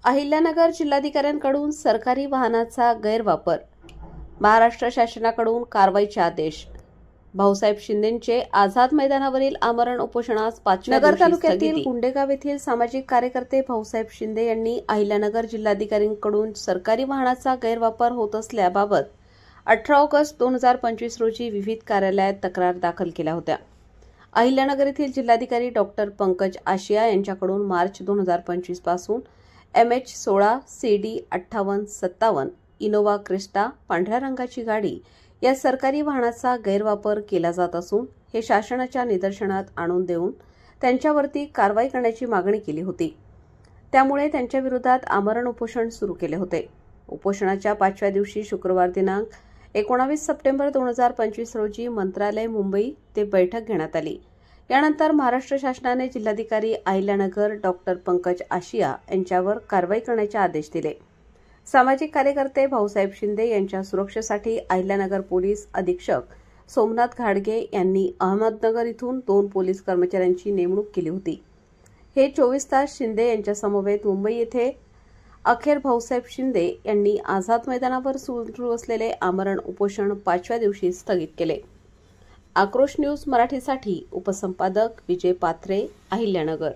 अहिल्यानगर जिल्हाधिकाऱ्यांकडून सरकारी वाहनाचा गैरवापर, महाराष्ट्र शासनाकडून कारवाईचे आदेश। भाऊसाहेब शिंदेंचे आझाद मैदानावरील आमरण उपोषणास 5व्या नगर दिवशी तालुक्यातील स्थगिती। गुंडेगाव येथील सामाजिक कार्यकर्ते भाऊसाहेब शिंदे यांनी अहिल्यानगर जिल्हाधिकाऱ्यांकडून सरकारी वाहनाचा गैरवापर होत असल्याबाबत 18 ऑगस्ट 2025 रोजी विविध कार्यालयात तक्रार दाखल केल्या होत्या। अहिल्यानगर येथील जिल्हाधिकारी डॉक्टर पंकज आशिया यांच्याकडून मार्च 2025 पासून MH16 CD 5857 इनोवा क्रिस्टा पांढऱ्या रंगाची गाडी या सरकारी वाहनाचा गैरवापर केला जात असून हे शासनाच्या निदर्शनात आणून देऊन त्यांच्यावरती कारवाई करण्याची मागणी केली होती। त्यामुळे त्यांच्या विरोधात आमरण उपोषण सुरू केले होते। उपोषणाच्या 5व्या दिवशी शुक्रवार दिनांक 19 सप्टेंबर 2025 रोजी मंत्रालय मुंबई ते बैठक घेण्यात आली। यानंतर महाराष्ट्र शासनाने जिल्हाधिकारी अहिल्यानगर डॉक्टर पंकज आशिया यांच्यावर कारवाई करण्याचे आदेश दिले। सामाजिक कार्यकर्ते भाऊसाहेब शिंदे यांच्या सुरक्षेसाठी अहिल्यानगर पोलीस अधीक्षक सोमनाथ घाडगे यांनी अहमदनगर इथून 2 पोलीस कर्मचाऱ्यांची नेमणूक केली होती। हे 24 तास शिंदे यांच्या समवेत मुंबई येथे अखेर भाऊसाहेब शिंदे यांनी आझाद मैदानावर सुरू असलेले आमरण उपोषण 5व्या दिवशी स्थगित केले। आक्रोश न्यूज मराठीसाठी उपसंपादक विजय पात्रे, अहिल्यानगर।